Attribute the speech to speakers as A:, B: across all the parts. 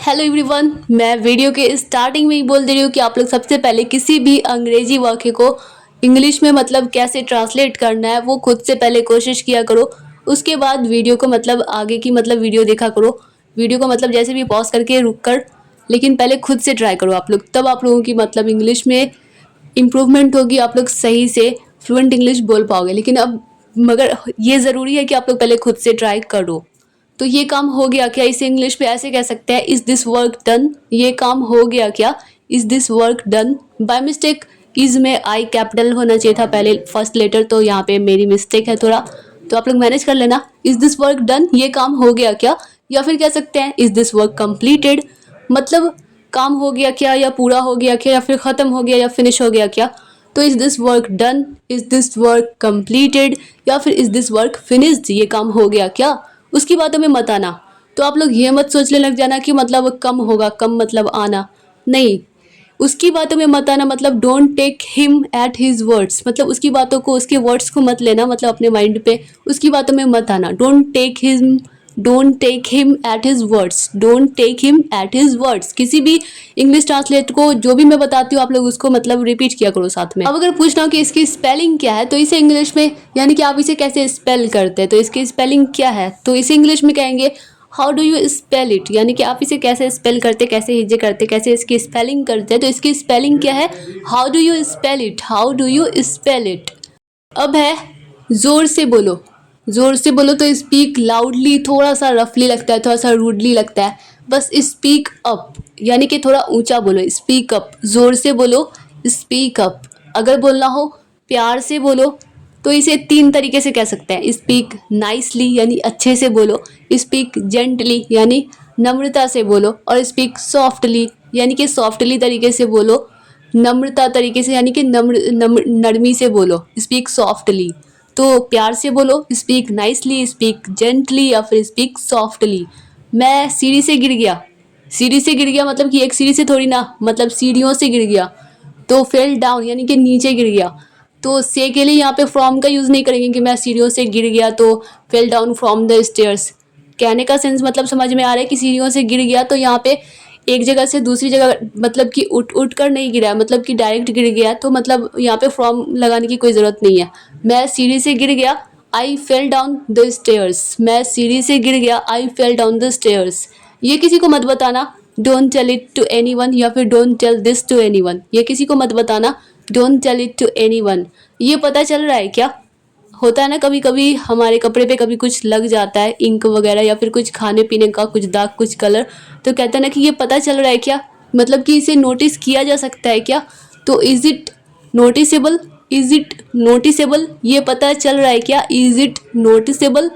A: Hello everyone, मैं video के starting में ही बोल दे रही हूँ कि आप लोग सबसे पहले किसी भी अंग्रेजी वाक्य को इंग्लिश में मतलब कैसे ट्रांसलेट करना है वो खुद से पहले कोशिश किया करो। उसके बाद वीडियो को मतलब आगे की मतलब वीडियो देखा करो। वीडियो को मतलब जैसे भी पॉज करके रुक कर, लेकिन पहले खुद से ट्राई करो आप लोग, तब आप लोगों की मतलब इंग्लिश में इम्प्रूवमेंट होगी। आप लोग सही से फ्लुएंट इंग्लिश बोल पाओगे। लेकिन अब मगर ये ज़रूरी है कि आप लोग पहले खुद से ट्राई करो। तो ये काम हो गया क्या, इसे इंग्लिश में ऐसे कह सकते हैं, इज दिस वर्क डन। ये काम हो गया क्या, is this work done. By mistake is में आई कैपिटल होना चाहिए था पहले फर्स्ट लेटर, तो यहाँ पे मेरी मिस्टेक है थोड़ा, तो आप लोग मैनेज कर लेना। इज दिस वर्क डन, ये काम हो गया क्या। या फिर कह सकते हैं इज दिस वर्क कंप्लीटेड, मतलब काम हो गया क्या, या पूरा हो गया क्या, या फिर ख़त्म हो गया, या फिनिश हो गया क्या। तो is this work done, is this work completed, या फिर इज दिस वर्क फिनिश्ड, ये काम हो गया क्या। उसकी बातों में मत आना। तो आप लोग ये मत सोचने लग जाना कि मतलब कम होगा, कम मतलब आना नहीं। उसकी बातों में मत आना, मतलब don't take him at his words, मतलब उसकी बातों को, उसके वर्ड्स को मत लेना मतलब अपने माइंड पे। उसकी बातों में मत आना। Don't take him at his words, don't take him at his words. किसी भी इंग्लिश ट्रांसलेट को जो भी मैं बताती हूँ आप लोग उसको मतलब रिपीट किया करो साथ में। अब अगर पूछना हो कि इसकी स्पेलिंग क्या है, तो इसे इंग्लिश में यानी कि आप इसे कैसे स्पेल करते हैं, तो इसकी स्पेलिंग क्या है, तो इसे इंग्लिश में कहेंगे how do you spell it, यानी कि आप इसे कैसे स्पेल करते, कैसे हिज्जे करते, कैसे इसकी स्पेलिंग करते हैं। तो इसकी स्पेलिंग क्या है, how do you spell it, how do you spell it. अब है जोर से बोलो। जोर से बोलो तो स्पीक लाउडली, थोड़ा सा रफली लगता है, थोड़ा सा रूडली लगता है। बस स्पीक अप, यानी कि थोड़ा ऊंचा बोलो, स्पीक अप। जोर से बोलो, स्पीक अप। अगर बोलना हो प्यार से बोलो तो इसे 3 तरीके से कह सकते हैं। स्पीक नाइसली यानी अच्छे से बोलो, स्पीक जेंटली यानी नम्रता से बोलो, और स्पीक सॉफ्टली यानी कि सॉफ्टली तरीके से बोलो, नम्रता तरीके से यानी कि नरमी से बोलो, स्पीक सॉफ्टली। तो प्यार से बोलो स्पीक नाइसली, स्पीक जेंटली, या फिर स्पीक सॉफ्टली। मैं सीढ़ी से गिर गया, सीढ़ी से गिर गया मतलब कि एक सीढ़ी से थोड़ी ना, मतलब सीढ़ियों से गिर गया। तो फेल डाउन यानी कि नीचे गिर गया। तो से के लिए यहाँ पे फ्रॉम का यूज़ नहीं करेंगे कि मैं सीढ़ियों से गिर गया तो fell down from the stairs. कहने का सेंस मतलब समझ में आ रहा है कि सीढ़ियों से गिर गया, तो यहाँ पे एक जगह से दूसरी जगह मतलब कि उठ उठ कर नहीं गिरा, मतलब कि डायरेक्ट गिर गया, तो मतलब यहाँ पे फ्रॉम लगाने की कोई ज़रूरत नहीं है। मैं सीढ़ी से गिर गया, I fell down the stairs. मैं सीढ़ी से गिर गया, I fell down the stairs. ये किसी को मत बताना, don't tell it to anyone, या फिर don't tell this to anyone. ये किसी को मत बताना, don't tell it to anyone. ये पता चल रहा है क्या, होता है ना कभी कभी हमारे कपड़े पे कभी कुछ लग जाता है इंक वगैरह, या फिर कुछ खाने पीने का कुछ दाग, कुछ कलर, तो कहते हैं ना कि ये पता चल रहा है क्या, मतलब कि इसे नोटिस किया जा सकता है क्या। तो is it noticeable, is it noticeable, ये पता चल रहा है क्या, इज इट नोटिसेबल।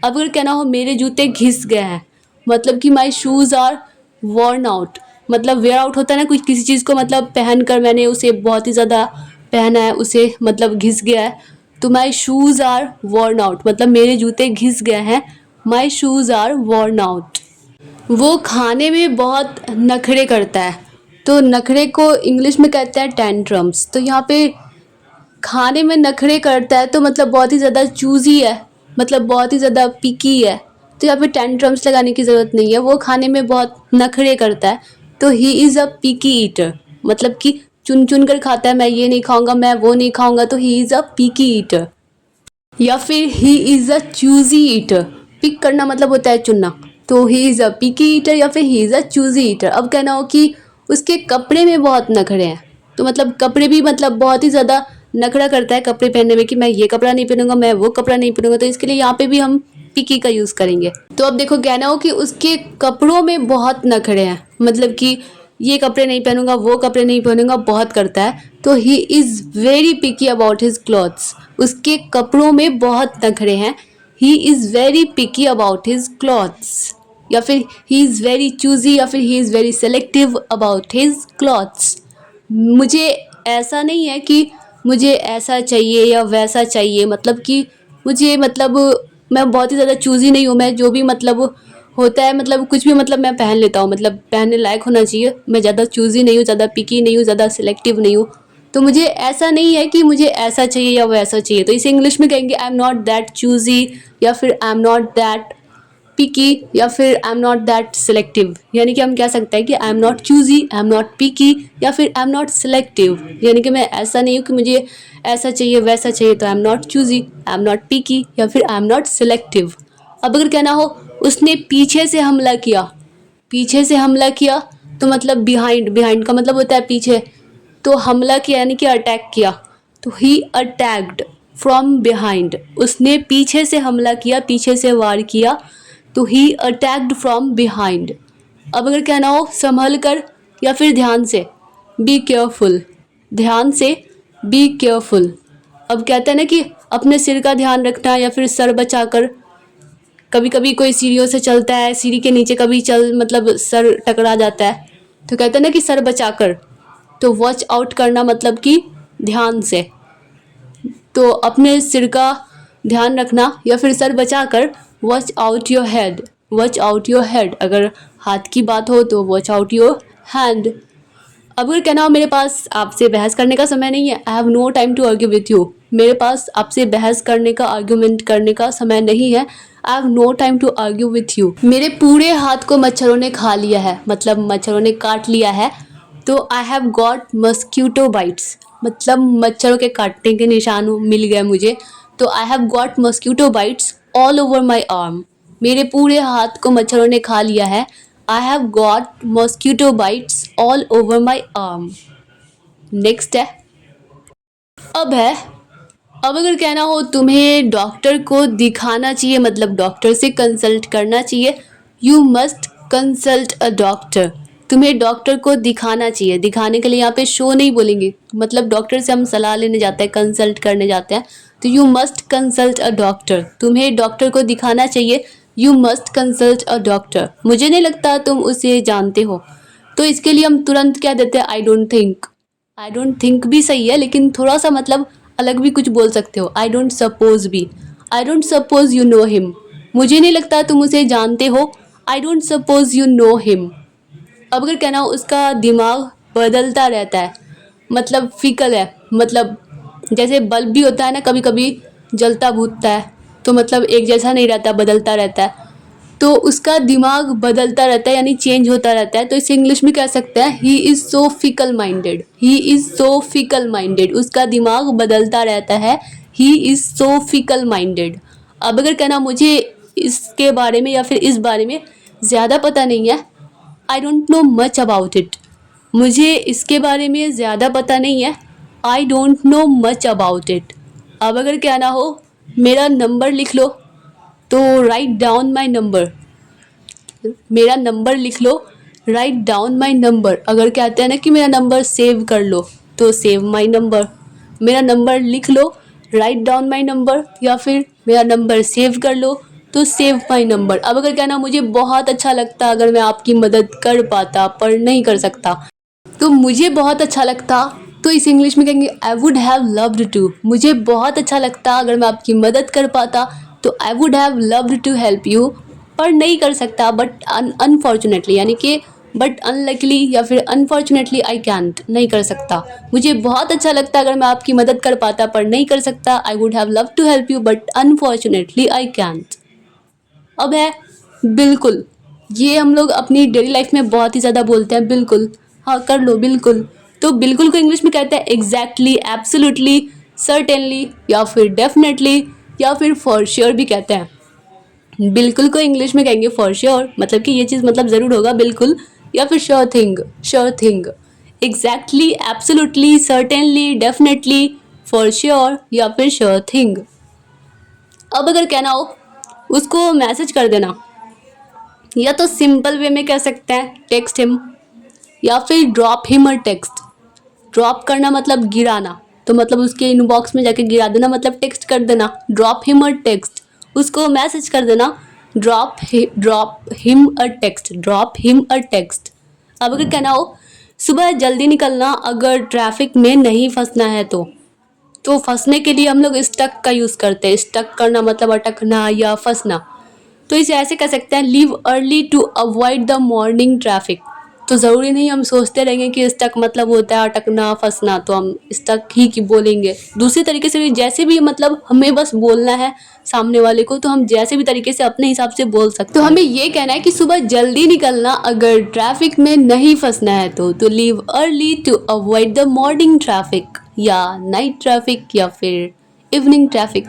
A: अब अगर कहना हो मेरे जूते घिस गए हैं, मतलब कि my shoes are worn out, मतलब वेयर आउट होता है ना कुछ किसी चीज़ को, मतलब पहन कर मैंने उसे बहुत ही ज़्यादा पहना है, उसे मतलब घिस गया है। तो my shoes are worn out, मतलब मेरे जूते घिस गए हैं, my shoes are worn out. वो खाने में बहुत नखरे करता है, तो नखरे को इंग्लिश में कहते हैं टेंट्रम्स। तो यहाँ पे खाने में नखरे करता है तो मतलब बहुत ही ज़्यादा चूज़ी है, मतलब बहुत ही ज़्यादा पिकी है। तो यहाँ पे टेंट्रम्स लगाने की ज़रूरत नहीं है, वो खाने में बहुत नखरे करता है। तो he is a picky eater, मतलब कि चुन चुन कर खाता है, मैं ये नहीं खाऊंगा, मैं वो नहीं खाऊंगा, तो he is a picky eater. या फिर he is a choosy eater, pick करना मतलब होता है चुनना, तो he is a picky eater या फिर he is a choosy eater. अब कहना हो कि उसके कपड़े में बहुत नखरे हैं, तो मतलब कपड़े भी मतलब बहुत ही ज़्यादा नखरा करता है कपड़े पहनने में, कि मैं ये कपड़ा नहीं पहनूंगा, मैं वो कपड़ा नहीं पहनूंगा, तो इसके लिए यहाँ पे भी हम पिकी का यूज़ करेंगे। तो अब देखो कहना हो कि उसके कपड़ों में बहुत नखरे हैं, मतलब कि ये कपड़े नहीं पहनूंगा, वो कपड़े नहीं पहनूंगा, बहुत करता है। तो he is very picky about his clothes, उसके कपड़ों में बहुत नखरे हैं। He is very picky about his clothes, या फिर ही इज़ वेरी चूज़ी, या फिर he is very selective about his clothes. मुझे ऐसा नहीं है कि मुझे ऐसा चाहिए या वैसा चाहिए, मतलब कि मुझे मतलब मैं बहुत ही ज़्यादा चूज़ी नहीं हूँ, मैं जो भी मतलब होता है मतलब कुछ भी मतलब मैं पहन लेता हूँ, मतलब पहनने लायक होना चाहिए। मैं ज़्यादा चूज़ी नहीं हूँ, ज़्यादा पिकी नहीं हूँ, ज़्यादा सिलेक्टिव नहीं हूँ। तो मुझे ऐसा नहीं है कि मुझे ऐसा चाहिए या वैसा चाहिए, तो इसे इंग्लिश में कहेंगे I am not that choosy, या फिर I am not that picky या फिर I am not that selective, यानी कि हम कह सकते हैं कि I am not choosy, I am not picky या फिर आई एम नॉट सिलेक्टिव, यानी कि मैं ऐसा नहीं हूँ कि मुझे ऐसा चाहिए वैसा चाहिए, तो I am not choosy, I am not picky या फिर आई एम नॉट सिलेक्टिव। अब अगर कहना हो उसने पीछे से हमला किया, पीछे से हमला किया तो मतलब बिहाइंड, बिहाइंड का मतलब होता है पीछे, तो हमला किया यानी कि अटैक किया, तो ही अटैक्ड फ्रॉम बिहाइंड, उसने पीछे से हमला किया, पीछे से वार किया, तो ही अटैक्ड फ्रॉम बिहाइंड। अब अगर कहना हो संभल कर या फिर ध्यान से, बी केयरफुल, ध्यान से, बी केयरफुल। अब कहते हैं ना कि अपने सिर का ध्यान रखना या फिर सर बचाकर, कभी कभी कोई सीढ़ियों से चलता है, सीढ़ी के नीचे कभी चल मतलब सर टकरा जाता है, तो कहते हैं ना कि सर बचाकर, तो वॉच आउट करना मतलब कि ध्यान से, तो अपने सिर का ध्यान रखना या फिर सर बचाकर watch out your head, watch out your head. अगर हाथ की बात हो तो वॉच आउट योर हैंड। अब अगर कहना हो मेरे पास आपसे बहस करने का समय नहीं है, I have no time to argue with you, मेरे पास आपसे बहस करने का, आर्ग्यूमेंट करने का समय नहीं है, I have no time to argue with you. मेरे पूरे हाथ को मच्छरों ने खा लिया है, मतलब मच्छरों ने काट लिया है, तो I have got mosquito bytes, मतलब मच्छरों के काटने के निशान मिल गए मुझे, तो I have got mosquito bytes all over my arm, मेरे पूरे हाथ को मच्छरों ने खा लिया है, I have got mosquito bytes all over my arm. Next है, अब है, अब अगर कहना हो तुम्हें डॉक्टर को दिखाना चाहिए, मतलब डॉक्टर से कंसल्ट करना चाहिए, you must consult a doctor, तुम्हें डॉक्टर को दिखाना चाहिए, दिखाने के लिए यहाँ पे शो नहीं बोलेंगे, मतलब डॉक्टर से हम सलाह लेने जाते हैं, कंसल्ट करने जाते हैं, तो you must consult a doctor, तुम्हें डॉक्टर को दिखाना चाहिए, you must consult a doctor. मुझे नहीं लगता तुम उसे जानते हो, तो इसके लिए हम तुरंत क्या देते हैं, I don't think, I don't think भी सही है लेकिन थोड़ा सा मतलब अलग भी कुछ बोल सकते हो, आई डोंट सपोज भी, I don't suppose you know him, मुझे नहीं लगता तुम उसे जानते हो, I don't suppose you know him. अब अगर कहना हो उसका दिमाग बदलता रहता है, मतलब फिकल है, मतलब जैसे बल्ब भी होता है ना, कभी कभी जलता भूतता है, तो मतलब एक जैसा नहीं रहता, बदलता रहता है, तो उसका दिमाग बदलता रहता है यानी चेंज होता रहता है, तो इसे इंग्लिश में कह सकते हैं he is so fickle minded, he is so fickle minded, उसका दिमाग बदलता रहता है, he is so fickle minded. अब अगर कहना मुझे इसके बारे में या फिर इस बारे में ज़्यादा पता नहीं है, I don't know much about it, मुझे इसके बारे में ज़्यादा पता नहीं है, I don't know much about it. अब अगर कहना हो मेरा नंबर लिख लो, तो राइट डाउन माई नंबर, मेरा नंबर लिख लो, राइट डाउन माई नंबर। अगर कहते हैं ना कि मेरा नंबर सेव कर लो, तो सेव माई नंबर, मेरा नंबर लिख लो, राइट डाउन माई नंबर, या फिर मेरा नंबर सेव कर लो, तो सेव माई नंबर। अब अगर कहना मुझे बहुत अच्छा लगता अगर मैं आपकी मदद कर पाता पर नहीं कर सकता, तो मुझे बहुत अच्छा लगता, तो इस इंग्लिश में कहेंगे I would have loved to, मुझे बहुत अच्छा लगता अगर मैं आपकी मदद कर पाता, तो I would have loved to help you, पर नहीं कर सकता, बट अनफॉर्चुनेटली, यानी कि बट अनलकीली या फिर अनफॉर्चुनेटली आई कैंट, नहीं कर सकता। मुझे बहुत अच्छा लगता अगर मैं आपकी मदद कर पाता पर नहीं कर सकता, I would have love to help you but unfortunately I can't. अब है बिल्कुल, ये हम लोग अपनी डेली लाइफ में बहुत ही ज़्यादा बोलते हैं, बिल्कुल, हाँ कर लो बिल्कुल, तो बिल्कुल को इंग्लिश में कहते हैं एग्जैक्टली, एब्सोल्युटली, सर्टेनली या फिर डेफिनेटली या फिर फॉर श्योर भी कहते हैं। बिल्कुल को इंग्लिश में कहेंगे फॉर श्योर, मतलब कि ये चीज़ मतलब ज़रूर होगा बिल्कुल, या फिर sure thing, sure thing. Exactly, absolutely, certainly, definitely, for sure या फिर श्योर थिंग। अब अगर कहना हो उसको मैसेज कर देना, या तो सिंपल वे में कह सकते हैं टेक्स्ट हिम, या फिर drop him a text. Drop करना मतलब गिराना, तो मतलब उसके इनबॉक्स में जाके गिरा देना, मतलब टेक्स्ट कर देना, ड्रॉप हिम अ टेक्स्ट, उसको मैसेज कर देना, drop him a text, drop him a text. अब अगर कहना हो सुबह जल्दी निकलना अगर ट्रैफिक में नहीं फंसना है, तो फंसने के लिए हम लोग स्टक का यूज़ करते हैं, स्टक करना मतलब अटकना या फंसना, तो इसे ऐसे कह सकते हैं leave early to avoid the morning traffic, तो ज़रूरी नहीं हम सोचते रहेंगे कि स्टक मतलब होता है अटकना फंसना, तो हम स्टक ही की बोलेंगे। दूसरी तरीके से भी जैसे भी मतलब हमें बस बोलना है सामने वाले को, तो हम जैसे भी तरीके से अपने हिसाब से बोल सकते हैं। तो हमें ये कहना है कि सुबह जल्दी निकलना अगर ट्रैफिक में नहीं फंसना है तो leave early to avoid the morning traffic या नाइट ट्रैफिक या फिर इवनिंग ट्रैफिक।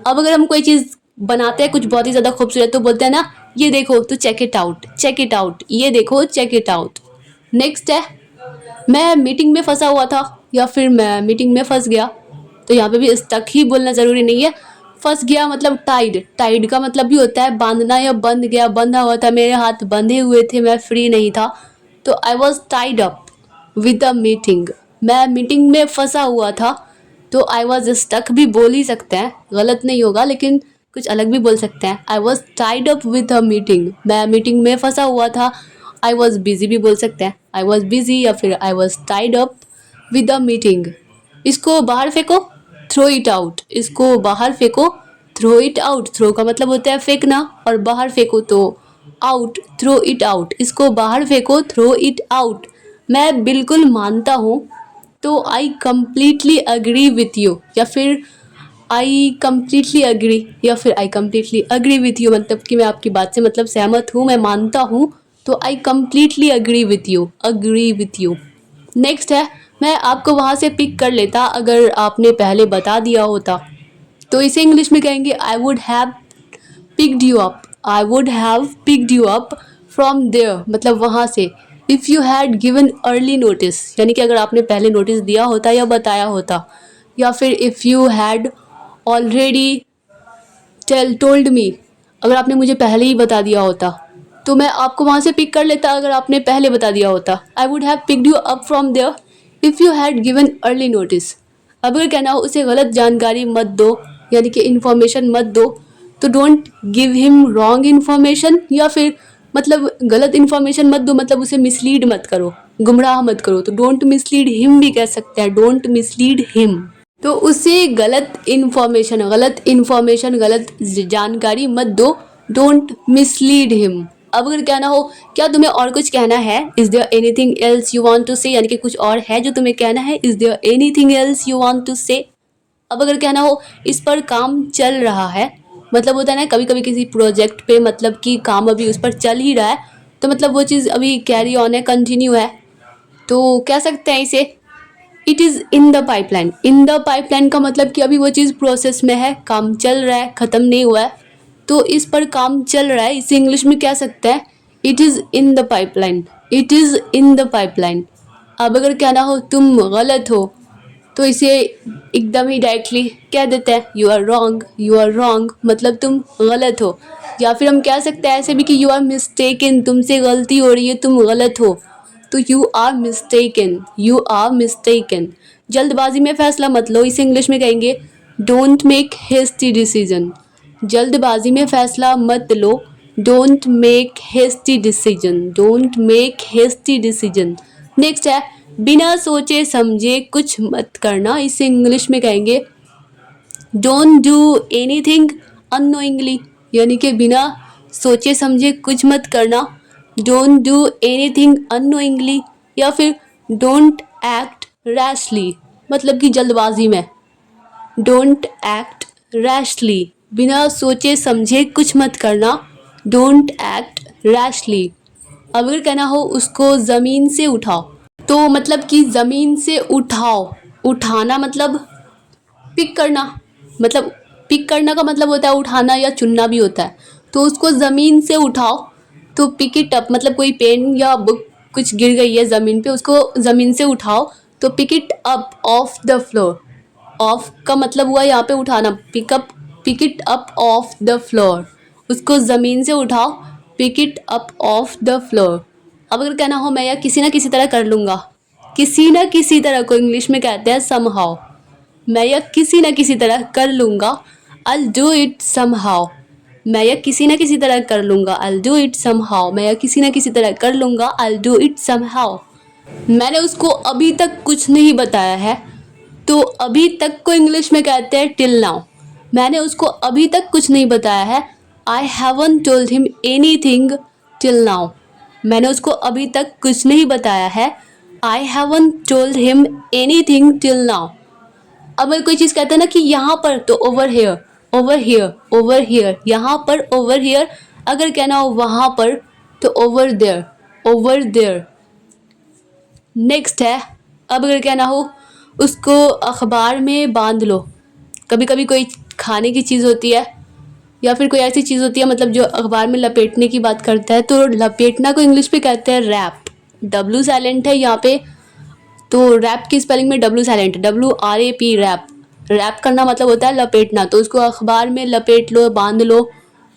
A: अब अगर हम कोई चीज़ बनाते हैं कुछ बहुत ही ज़्यादा खूबसूरत, तो बोलते हैं ना ये देखो तो check it out, check it out, ये देखो चेक इट आउट। नेक्स्ट है मैं मीटिंग में फंसा हुआ था या फिर मैं मीटिंग में फंस गया। तो यहाँ पे भी स्टक ही बोलना ज़रूरी नहीं है। फंस गया मतलब टाइड, टाइड का मतलब भी होता है बांधना या बंध गया, बंधा हुआ था, मेरे हाथ बंधे हुए थे, मैं फ्री नहीं था, तो I was tied up with the meeting. मैं मीटिंग में फंसा हुआ था, तो आई वॉज स्टक भी बोल ही सकते हैं, गलत नहीं होगा, लेकिन कुछ अलग भी बोल सकते हैं। I was tied up with a meeting, मैं मीटिंग में फंसा हुआ था। आई वॉज बिजी भी बोल सकते हैं, आई वॉज बिजी या फिर I was tied up with a meeting. इसको बाहर फेंको, थ्रो इट आउट, इसको बाहर फेंको, थ्रो इट आउट। थ्रो का मतलब होता है फेंकना और बाहर फेंको तो आउट, थ्रो इट आउट, इसको बाहर फेंको, थ्रो इट आउट। मैं बिल्कुल मानता हूँ, तो I completely agree with you या फिर आई कम्प्लीटली अग्री या फिर I completely agree with you, मतलब कि मैं आपकी बात से मतलब सहमत हूँ, मैं मानता हूँ, तो I completely agree with you, agree with you. Next है मैं आपको वहाँ से पिक कर लेता अगर आपने पहले बता दिया होता, तो इसे इंग्लिश में कहेंगे I would have picked you up, I would have picked you up from there, मतलब वहाँ से। If you had given early notice, यानी कि अगर आपने पहले नोटिस दिया होता या बताया होता, या फिर if you had already told me, अगर आपने मुझे पहले ही बता दिया होता, तो मैं आपको वहाँ से पिक कर लेता अगर आपने पहले बता दिया होता। I would have picked you up from there if you had given early notice. अब अगर कहना हो उसे गलत जानकारी मत दो, यानी कि इन्फॉर्मेशन मत दो, तो don't give him wrong information, या फिर मतलब गलत इन्फॉर्मेशन मत दो, मतलब उसे मिसलीड मत करो, गुमराह मत करो, तो डोंट मिसलीड हिम भी कह सकते हैं, डोंट मिसलीड हिम। तो उसे गलत इन्फॉर्मेशन गलत जानकारी मत दो, डोंट मिसलीड हिम। अब अगर कहना हो क्या तुम्हें और कुछ कहना है, is there anything else you want to say, यानी कि कुछ और है जो तुम्हें कहना है, is there anything else you want to say. अब अगर कहना हो इस पर काम चल रहा है, मतलब होता है ना कभी कभी किसी प्रोजेक्ट पे मतलब कि काम अभी उस पर चल ही रहा है, तो मतलब वो चीज़ अभी कैरी ऑन है, कंटिन्यू है, तो कह सकते हैं इसे it is in the pipeline. In the pipeline का मतलब कि अभी वो चीज़ प्रोसेस में है, काम चल रहा है, ख़त्म नहीं हुआ है, तो इस पर काम चल रहा है, इसे इंग्लिश में कह सकते हैं it is in the pipeline, it is in the pipeline. अब अगर कहना हो तुम गलत हो, तो इसे एकदम ही डायरेक्टली कह देते हैं you are wrong, you are wrong, मतलब तुम गलत हो। या फिर हम कह सकते हैं ऐसे भी कि यू आर मिस्टेकन, तुमसे गलती हो रही है, तुम गलत हो, तो you are mistaken, you are mistaken. जल्दबाजी में फैसला मत लो, इसे इंग्लिश में कहेंगे डोंट मेक हेस्टी डिसीजन। जल्दबाजी में फैसला मत लो, don't make hasty decision, don't make hasty decision. Next है बिना सोचे समझे कुछ मत करना, इसे इंग्लिश में कहेंगे डोंट डू एनीथिंग अननोइंगली, यानी कि बिना सोचे समझे कुछ मत करना, डोंट डू एनीथिंग अननोइंगली, या फिर डोंट एक्ट रैशली, मतलब कि जल्दबाजी में, डोंट एक्ट रैशली, बिना सोचे समझे कुछ मत करना, डोंट एक्ट रैशली। अब अगर कहना हो उसको ज़मीन से उठाओ, तो मतलब कि ज़मीन से उठाओ, उठाना मतलब पिक करना, मतलब पिक करना का मतलब होता है उठाना या चुनना भी होता है, तो उसको ज़मीन से उठाओ, तो पिक इट अप, मतलब कोई पेन या बुक कुछ गिर गई है ज़मीन पे, उसको ज़मीन से उठाओ, तो pick it up off the floor. Off का मतलब हुआ यहाँ पे उठाना, pick up, pick it up off the floor, उसको ज़मीन से उठाओ, pick it up off the floor. अब अगर कहना हो मैं यह किसी ना किसी तरह कर लूँगा, किसी ना किसी तरह को इंग्लिश में कहते हैं समहाउ, मैं यह किसी ना किसी तरह कर लूँगा, I'll do it somehow, मैं यह किसी ना किसी तरह कर लूँगा, I'll do it somehow, मैं यह किसी ना किसी तरह कर लूँगा, I'll do it somehow। मैंने उसको अभी तक कुछ नहीं बताया है, तो अभी तक को इंग्लिश में कहते हैं टिल नाउ, मैंने उसको अभी तक कुछ नहीं बताया है, I haven't told him anything till now, मैंने उसको अभी तक कुछ नहीं बताया है। I haven't told him anything till now. अब अगर कोई चीज़ कहता है ना कि यहाँ पर, तो over here, over here, over here, यहाँ पर, ओवर हेयर। अगर कहना हो वहाँ पर, तो over there, over there. Next है, अब अगर कहना हो उसको अखबार में बांध लो। कभी कभी कोई खाने की चीज़ होती है या फिर कोई ऐसी चीज़ होती है मतलब जो अखबार में लपेटने की बात करता है, तो लपेटना को इंग्लिश में कहते हैं रैप। डब्लू साइलेंट है यहाँ पे, तो रैप की स्पेलिंग में W silent, WRAP, wrap. Wrap करना मतलब होता है लपेटना, तो उसको अखबार में लपेट लो, बांध लो,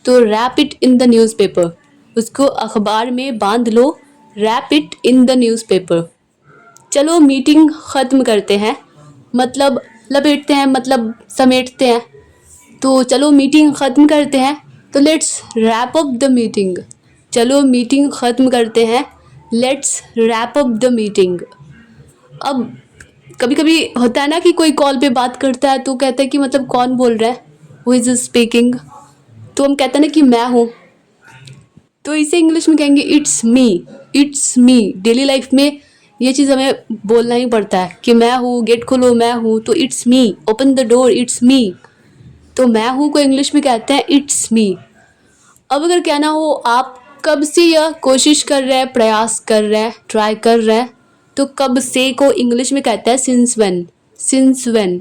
A: तो wrap it in the newspaper. उसको अखबार में बांध लो, wrap it in the newspaper. चलो मीटिंग ख़त्म करते हैं, मतलब लपेटते हैं, मतलब समेटते हैं। तो चलो मीटिंग ख़त्म करते हैं, तो let's wrap up the meeting. चलो मीटिंग ख़त्म करते हैं, let's wrap up the meeting. अब कभी कभी होता है ना कि कोई कॉल पे बात करता है तो कहता है कि मतलब कौन बोल रहा है, हु इज़ स्पीकिंग। तो हम कहते हैं ना कि मैं हूँ, तो इसे इंग्लिश में कहेंगे it's me, it's me. Daily life में ये चीज़ हमें बोलना ही पड़ता है कि मैं हूँ, गेट खोलो मैं हूँ, तो it's me, open the door, it's me. तो मैं हूँ को इंग्लिश में कहते हैं इट्स मी। अब अगर कहना हो आप कब से यह कोशिश कर रहे हैं, प्रयास कर रहे हैं, ट्राई कर रहे हैं, तो कब से को इंग्लिश में कहते हैं सिंस व्हेन, सिंस व्हेन।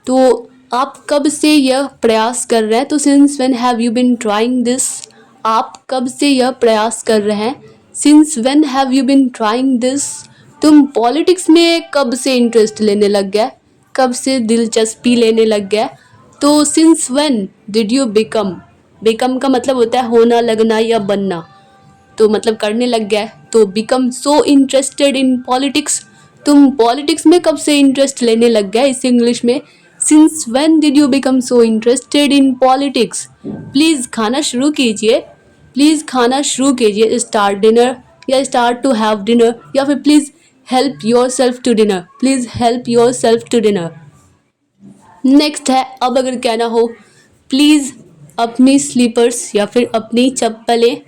A: तो आप कब से यह प्रयास कर रहे हैं, तो since when have you been trying this. आप कब से यह प्रयास कर रहे हैं, since when have you been trying this. तुम पॉलिटिक्स में कब से इंटरेस्ट लेने लग गए, कब से दिलचस्पी लेने लग गए, तो since when did you become. Become का मतलब होता है होना, लगना या बनना, तो मतलब करने लग गया। तो become so interested in politics, तुम पॉलिटिक्स में कब से इंटरेस्ट लेने लग गए, इस इंग्लिश में since when did you become so interested in politics. Please खाना शुरू कीजिए, प्लीज़ खाना शुरू कीजिए, स्टार्ट डिनर या स्टार्ट टू हैव डिनर, या फिर please help yourself to dinner, please help yourself to dinner. Next है, अब अगर कहना हो प्लीज़ अपनी स्लीपर्स या फिर अपनी चप्पलें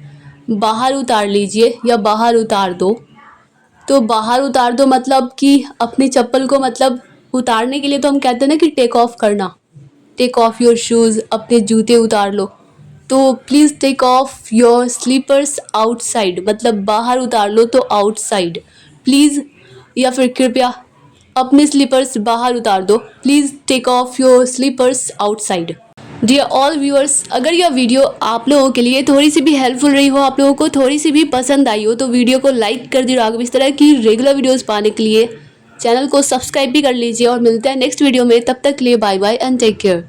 A: बाहर उतार लीजिए या बाहर उतार दो। तो बाहर उतार दो मतलब कि अपनी चप्पल को मतलब उतारने के लिए तो हम कहते हैं ना कि टेक ऑफ करना, टेक ऑफ योर शूज़, अपने जूते उतार लो। तो please take off your slippers outside, मतलब बाहर उतार लो तो आउटसाइड। प्लीज़ या फिर कृपया अपने स्लीपर्स बाहर उतार दो, please take off your slippers outside. Dear all viewers, अगर यह वीडियो आप लोगों के लिए थोड़ी सी भी हेल्पफुल रही हो, आप लोगों को थोड़ी सी भी पसंद आई हो, तो वीडियो को लाइक कर दिए। आगे इस तरह की रेगुलर वीडियोस पाने के लिए चैनल को सब्सक्राइब भी कर लीजिए और मिलते हैं नेक्स्ट वीडियो में। तब तक के लिए bye bye and take care.